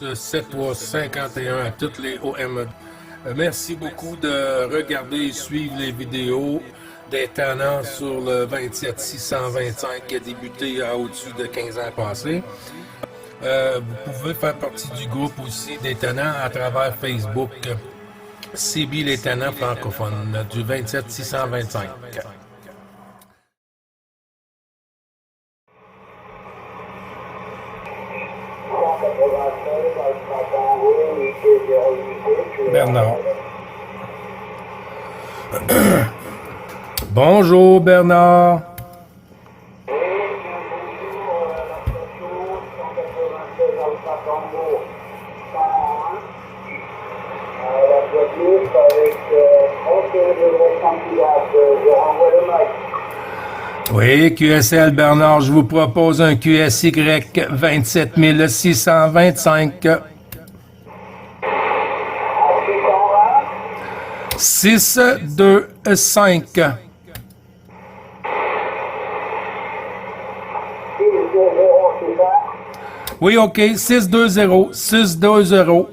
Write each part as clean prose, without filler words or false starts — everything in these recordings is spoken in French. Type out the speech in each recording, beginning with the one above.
7.51 à toutes les OM. Merci beaucoup de regarder et suivre les vidéos des tannants sur le 27625 qui a débuté à au-dessus de 15 ans passés. Vous pouvez faire partie du groupe aussi des tannants à travers Facebook. CB les tannants francophones du 27625. Bernard. Bonjour Bernard. Oui, QSL Bernard, je vous propose un QSY 27625. 6, 2, 5. Oui, OK. 6, 2, 0. 6, 2, 0.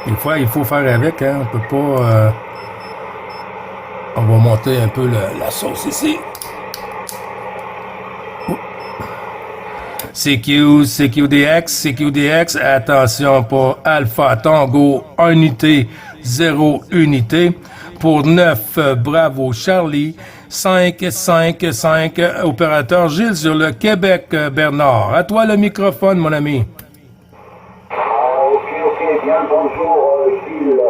Il faut faire avec, hein. On peut pas... On va monter un peu la sauce ici. CQDX, attention pour Alpha Tango, unité, 0 unité. Pour 9, bravo Charlie, 5, 5, 5, opérateur Gilles sur le Québec, Bernard. À toi le microphone, mon ami. Ok, bien le bonjour Gilles,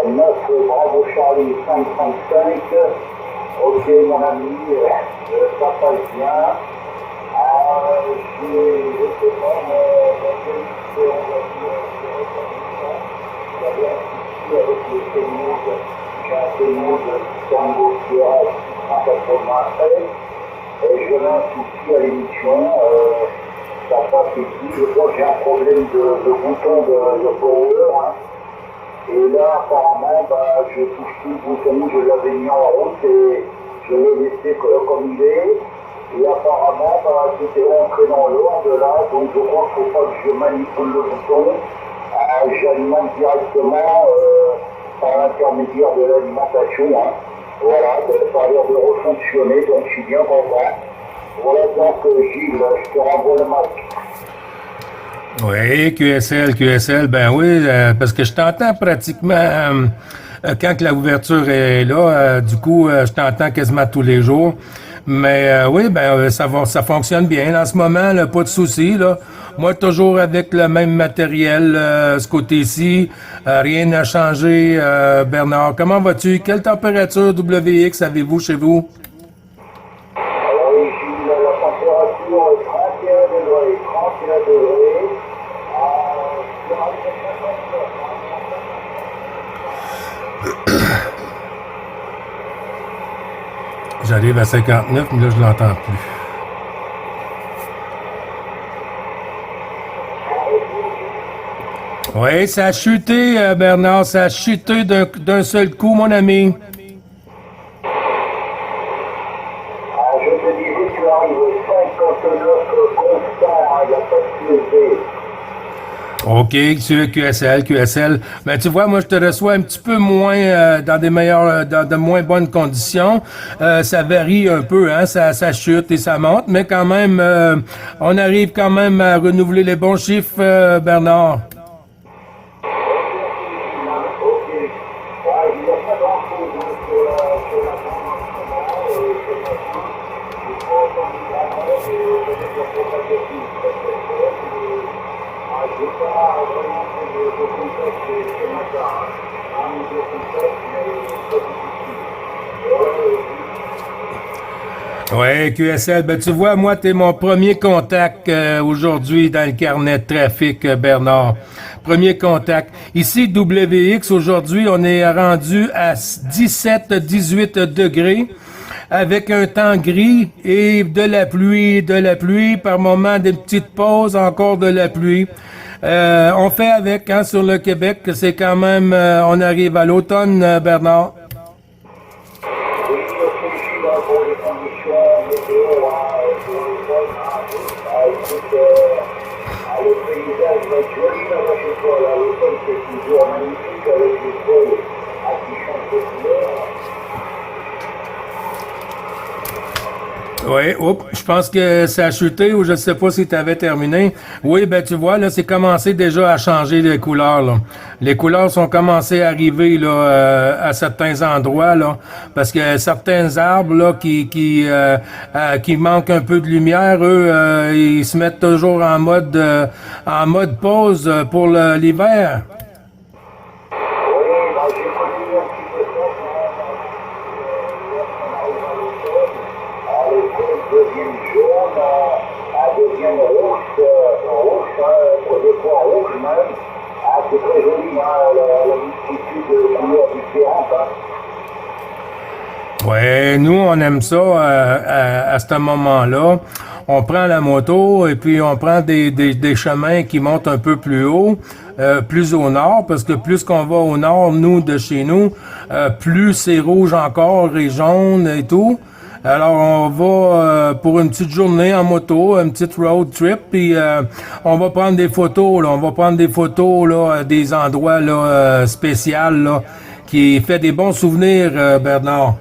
9, bravo Charlie, 5, 5, 5. Ok, mon ami, ça passe bien. Je mets un souci à l'émission, ça passe ici, je crois que j'ai un problème de bouton de power, hein. Et là apparemment je touche plus le bouton, je l'avais mis en route et je l'ai laissé comme il est. Et apparemment, c'était rentré dans l'ordre là, donc je crois qu'il ne faut pas que je manipule le bouton. J'alimente directement par l'intermédiaire de l'alimentation. Hein. Voilà, ça a l'air de refonctionner, donc je suis bien content. Voilà donc Gilles, je te renvoie le masque. Oui, QSL, ben oui, parce que je t'entends pratiquement quand la ouverture est là, du coup, je t'entends quasiment tous les jours. Mais oui, ben ça fonctionne bien en ce moment, là, pas de souci là. Moi, toujours avec le même matériel, ce côté-ci, rien n'a changé. Bernard, comment vas-tu? Quelle température WX avez-vous chez vous? Oui, Gilles, la température est 31 degrés, 31 degrés. J'arrive à 59, mais là, je l'entends plus. Oui, ça a chuté, Bernard, ça a chuté d'un seul coup, mon ami. Je te disais, tu arrives au 59 constant, il n'y a pas de QSD. OK, sur QSL. Ben, tu vois, moi, je te reçois un petit peu moins dans de moins bonnes conditions. Ça varie un peu, hein, ça chute et ça monte, mais quand même, on arrive quand même à renouveler les bons chiffres, Bernard. Oui, QSL, ben tu vois, moi, t'es mon premier contact aujourd'hui dans le carnet de trafic, Bernard. Premier contact. Ici, WX, aujourd'hui, on est rendu à 17-18 degrés avec un temps gris et de la pluie, par moment des petites pauses, encore de la pluie. On fait avec, hein, sur le Québec, c'est quand même, on arrive à l'automne, Bernard. Écoute, le paysage va être joli là-bas chez toi. Là. L'automne, c'est toujours magnifique avec les feuilles qui changent de couleur. Oui, oups, je pense que ça a chuté ou je ne sais pas si tu avais terminé. Oui, ben tu vois, là, c'est commencé déjà à changer les couleurs. Là. Les couleurs sont commencées à arriver là, à certains endroits, là, parce que certains arbres là, qui manquent un peu de lumière, eux, ils se mettent toujours en mode pause pour l'hiver. Oui, bah, j'ai connu un petit peu ça quand on arrive dans l'automne. Les feuilles deviennent jaunes, deviennent rouges, des fois rouges même. C'est très joli, la multitude de couleurs différentes. Ouais, nous, on aime ça à ce moment-là. On prend la moto et puis on prend des chemins qui montent un peu plus haut, plus au nord, parce que plus qu'on va au nord, nous, de chez nous, plus c'est rouge encore et jaune et tout. Alors, on va pour une petite journée en moto, une petite road trip, puis on va prendre des photos, là. On va prendre des photos, là, des endroits, là, spéciaux, là, qui fait des bons souvenirs, Bernard.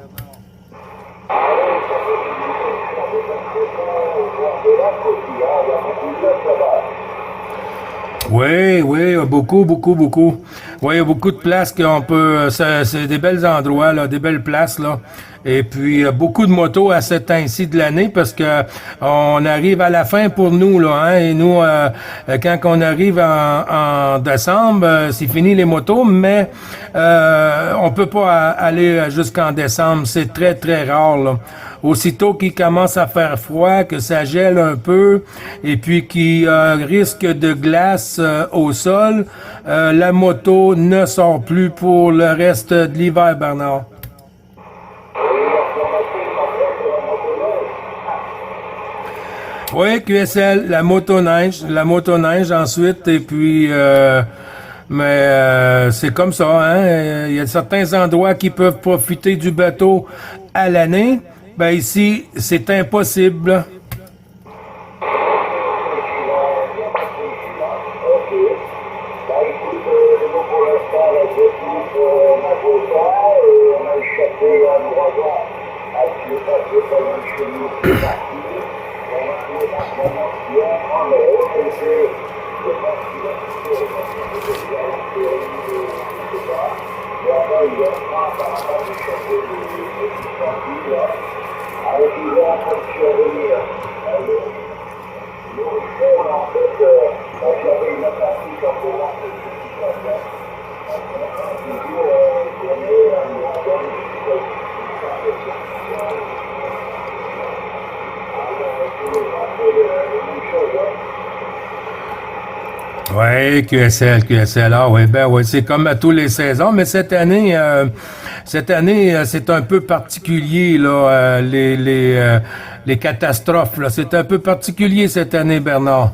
Oui, oui, beaucoup, beaucoup, beaucoup. Oui, il y a beaucoup de places qu'on peut. C'est des belles endroits, là, des belles places, là. Et puis beaucoup de motos à ce temps-ci de l'année parce que on arrive à la fin pour nous, là, hein. Et nous, quand on arrive en décembre, c'est fini les motos, mais on peut pas aller jusqu'en décembre. C'est très, très rare, là. Aussitôt qu'il commence à faire froid, que ça gèle un peu, et puis qu'il risque de glace au sol, la moto ne sort plus pour le reste de l'hiver, Bernard. Oui, QSL, la motoneige ensuite, et puis mais c'est comme ça, hein. Il y a certains endroits qui peuvent profiter du bateau à l'année. Ben ici, c'est impossible. Oui, QSL. Ah oui, ben oui, c'est comme à tous les saisons, mais cette année, c'est un peu particulier là, les catastrophes là, c'est un peu particulier cette année, Bernard.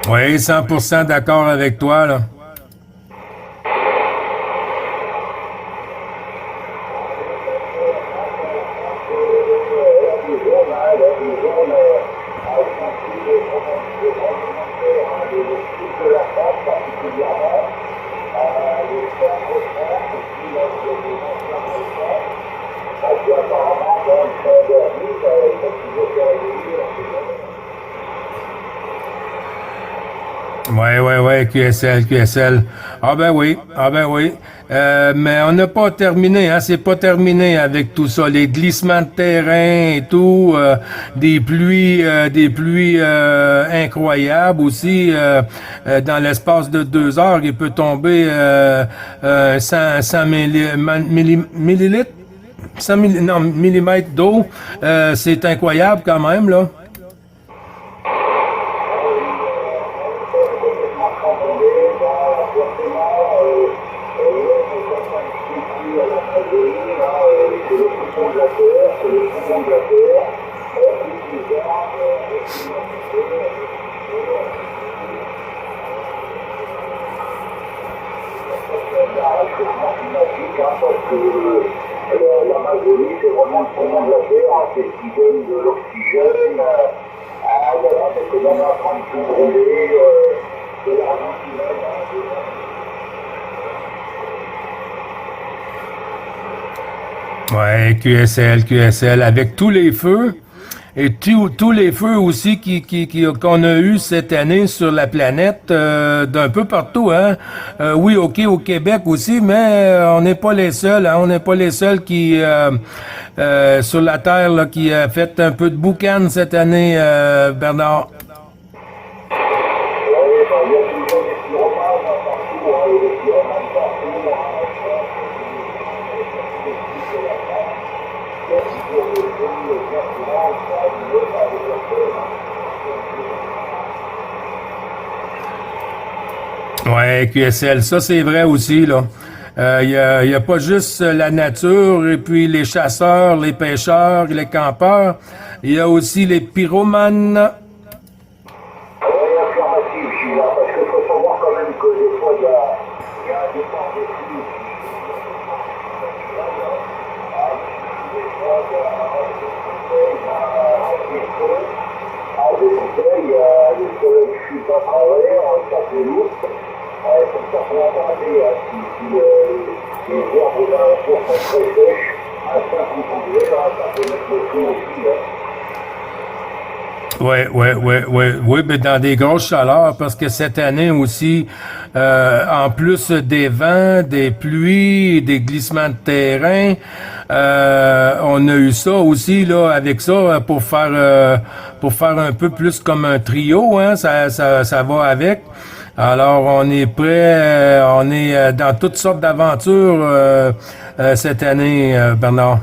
Oui, 100% d'accord avec toi là. Ouais, QSL. Ah ben oui. Mais on n'a pas terminé, hein, c'est pas terminé avec tout ça. Les glissements de terrain et tout, des pluies incroyables aussi. Dans l'espace de 2 heures, il peut tomber 100 millilitres, 100 non, millimètres d'eau. C'est incroyable quand même, là. que l'Amazonie, c'est vraiment le poumon de la Terre, hein, c'est ce qui donne de l'oxygène. Voilà, parce que là, on est en train de tout brûler, de l'argent qui va Ouais, QSL, avec tous les feux et tous les feux aussi qu'on a eu cette année sur la planète, d'un peu partout, hein. Oui, ok, au Québec aussi, mais on n'est pas les seuls, hein. On n'est pas les seuls qui sur la Terre là, qui a fait un peu de boucan cette année, Bernard. Ouais, QSL, ça c'est vrai aussi, là. Y a pas juste la nature et puis les chasseurs, les pêcheurs, les campeurs. Il y a aussi les pyromanes. Oui, affirmatif, Gilles, hein, parce qu'il faut savoir quand même que des fois, il y a un départ de flux. Des bouteilles, le soleil chute à travers, ça fait lourd. Comme ça, pour regarder si les herbes d'alentour sont très sèches, à 50 degrés, là, ça peut mettre le feu aussi. Oui, mais dans des grosses chaleurs, parce que cette année aussi, en plus des vents, des pluies, des glissements de terrain, on a eu ça aussi là avec ça pour faire un peu plus comme un trio, hein, ça va avec. Alors on est prêt, on est dans toutes sortes d'aventures cette année, Bernard.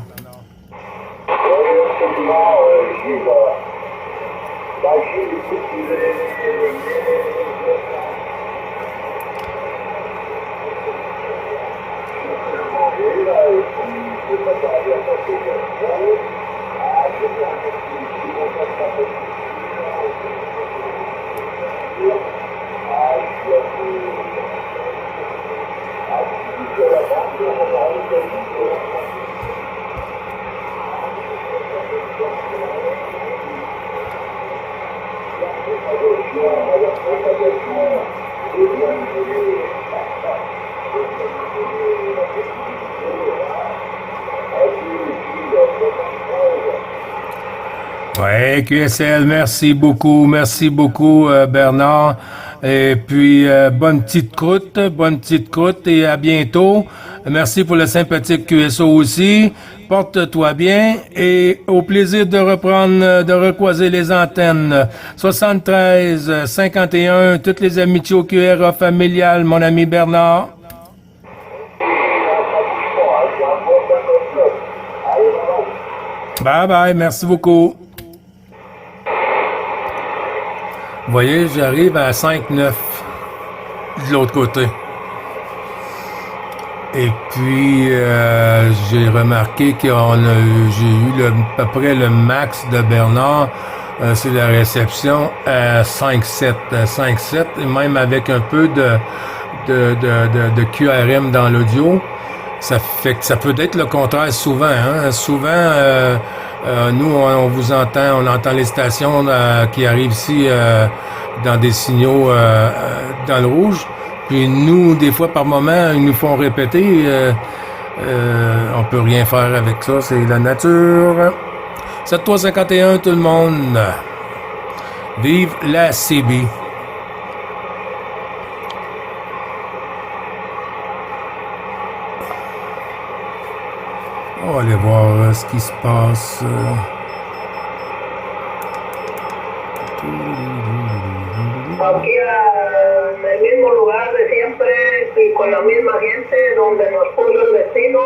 Ouais, QSL, merci beaucoup, Bernard. Et puis, bonne petite croûte et à bientôt. Merci pour le sympathique QSO aussi. Porte-toi bien et au plaisir de reprendre, de recroiser les antennes. 73, 51, toutes les amitiés au QRA familial, mon ami Bernard. Bye bye, merci beaucoup. Vous voyez, j'arrive à 5-9 de l'autre côté. Et puis, j'ai remarqué j'ai eu à peu près le max de Bernard sur la réception à 5-7, et même avec un peu de QRM dans l'audio. Ça fait que ça peut être le contraire souvent, hein. Souvent, nous, on vous entend, on entend les stations qui arrivent ici dans des signaux dans le rouge. Puis nous, des fois, par moment, ils nous font répéter. On peut rien faire avec ça, c'est la nature. 7351, tout le monde. Vive la CB. On va aller voir ce qui se passe. Aquí en el mismo lugar de siempre y con la misma gente donde nos puso el destino,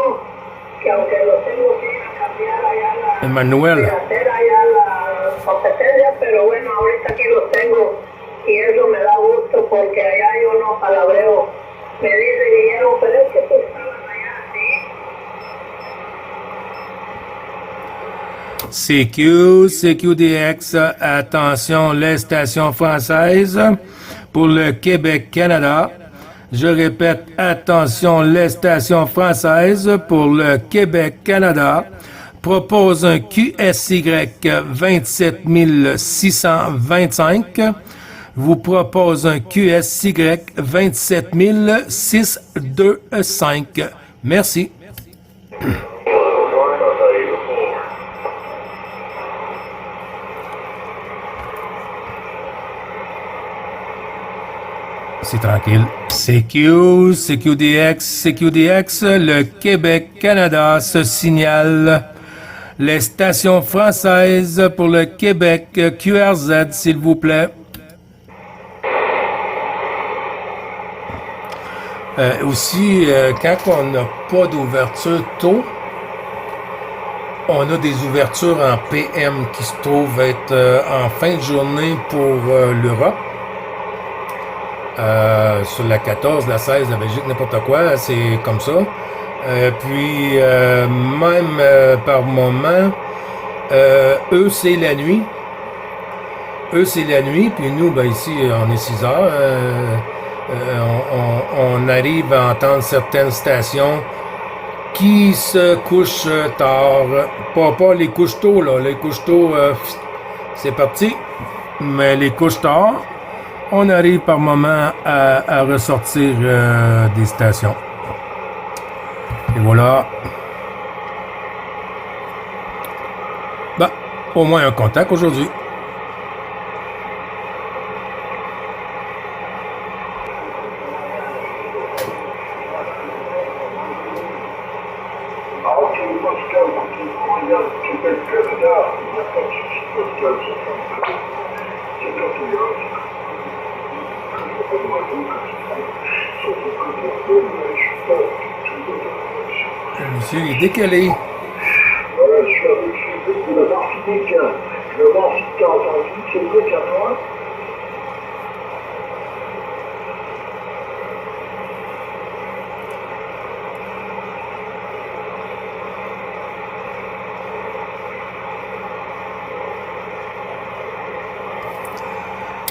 que aunque los tengo que ir a cambiar allá Emanuel. hacer allá la competencia, pero bueno, ahorita aquí los tengo y eso me da gusto porque allá yo no palabreo. Me dice Guillermo, pero es que tú estabas allá, ¿sí? CQDX, attention, les stations françaises pour le Québec-Canada. Je répète, attention, les stations françaises pour le Québec-Canada proposent un QSY 27625, vous propose un QSY 27625. Merci. C'est tranquille. CQDX, le Québec-Canada se signale. Les stations françaises pour le Québec, QRZ, s'il vous plaît. Aussi, quand on n'a pas d'ouverture tôt, on a des ouvertures en PM qui se trouvent être en fin de journée pour l'Europe. Sur la 14, la 16, la Belgique, n'importe quoi, c'est comme ça. Puis, même par moment, eux, c'est la nuit. Puis nous, ben ici, on est 6 heures. On arrive à entendre certaines stations qui se couchent tard. Pas les couches tôt, là. Les couches tôt, c'est parti. Mais les couches tard, on arrive par moment à ressortir des stations. Et voilà. Bah, au moins un contact aujourd'hui. Ok, Pascal, Montréal, Québec, Canada, il n'y a pas de souci, Pascal, c'est Monsieur, il est décalé. Voilà, je suis avec Philippe de la Martinique. Je vais voir si tu as entendu. C'est vrai qu'à toi.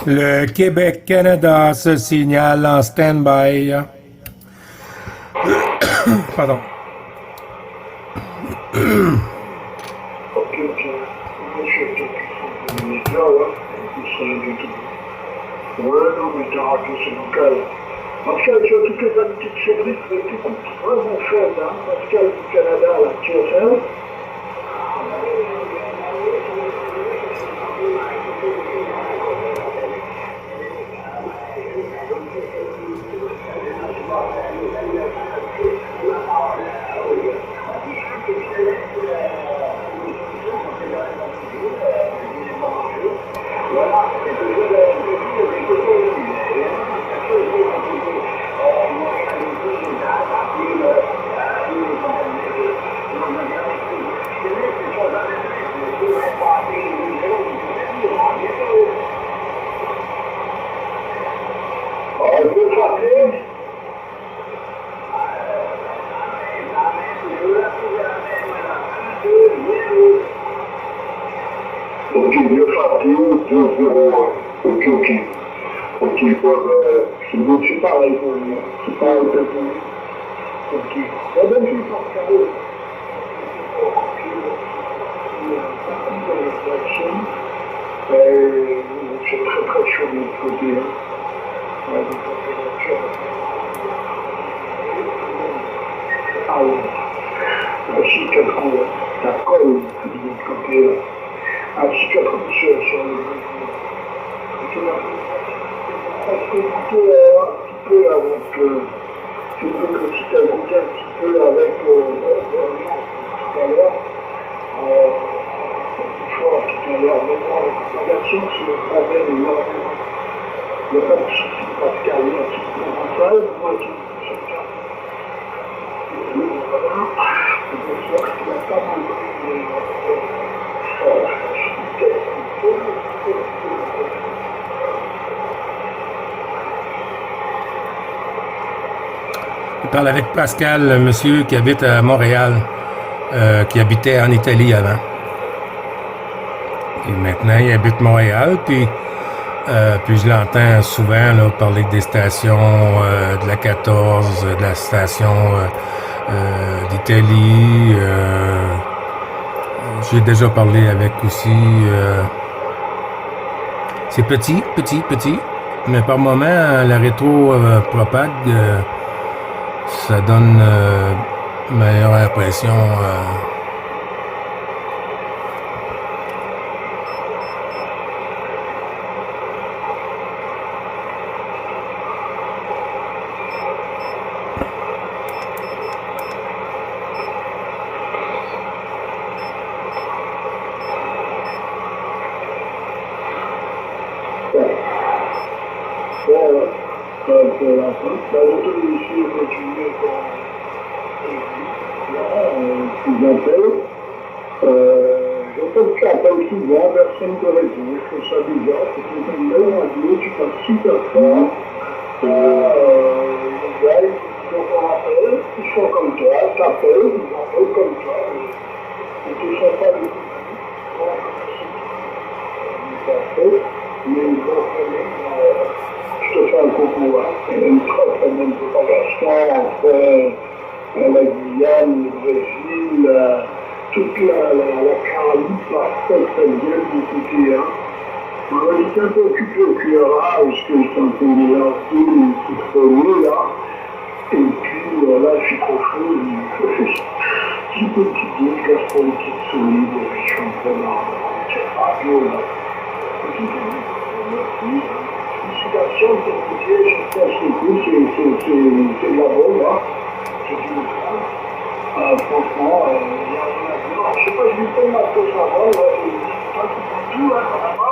Le Québec-Canada se signale en stand-by. Pardon. Ok, ok. Moi, je suis peut-être plus médias, ouais. C'est rien du tout. Ouais, non, mais t'as raté, c'est local. Pascal, tu as toutes les amis de Cédric, mais t'écoutes vraiment faible, hein. Pascal du Canada, là, tu as fait. Ok, 9 2 0 ok, ok. Ok, bon, c'est bon, c'est pareil pour lui. C'est pareil pour lui. Ok. La bonne fille, Pascal. C'est très très chaud de l'autre côté. Ouais, donc, ah ouais. La cicatrice, la colle de l'autre côté. La cicatrice sur le parce que goûter un petit peu avec, je veux que si tu as goûté un petit peu avec tout à l'heure, tout à l'heure, mais moi, la version, c'est le problème, il n'y a pas de souci, Pascal, il y a un petit peu de ça, moi, je suis ça. Voilà, je vois qu'il y a pas mal de Je parle avec Pascal, monsieur qui habite à Montréal, qui habitait en Italie avant. Et maintenant, il habite Montréal, puis Puis je l'entends souvent là, parler des stations de la 14, de la station d'Italie. J'ai déjà parlé avec aussi. C'est petit, mais par moment, la rétro propague, ça donne meilleure impression. Pour la fin, l'auto ici est continuée qu'ils appellent. Je trouve qu'ils appellent souvent, personne ne répond. Je trouve ça bizarre, c'est une belle radio, tu passes super fort. Les gars, ils appellent, ils sont comme toi, ils t'appellent, ils appellent comme toi. Ils ne sont pas des petits. Mais ils vont faire je te fais un coucou, hein. Une très bonne propagation entre la Guyane, le Brésil, toute la Caraïbe, parfois très bien d'écouter. Hein. On est un peu occupé au QRA, parce que je suis en train de lancer une petite folie là. Et puis là, je suis trop chaud, je fais une petite disque, une petite solide, je suis en train de cette radio là. Félicitations de t'écouter, j'espère que c'est de la bonne, hein. C'est une femme. Franchement, il n'y a rien à dire. Je sais pas, je lui fais ma sauce avant, je sais pas si c'est tout, hein, vraiment.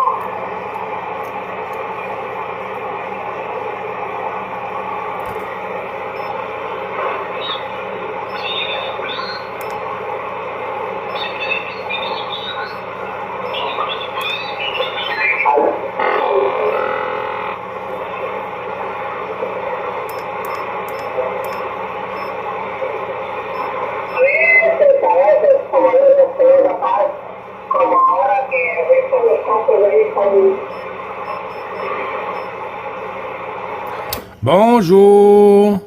Bonjour.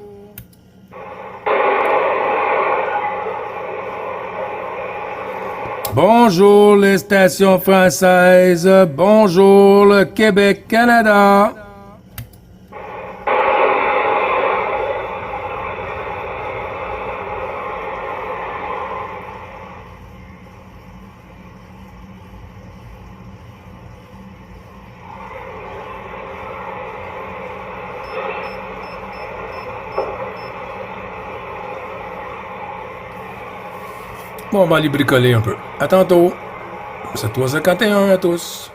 Bonjour les stations françaises. Bonjour le Québec, Canada. Bon, on va aller bricoler un peu. À tantôt. C'est 3h51 à tous.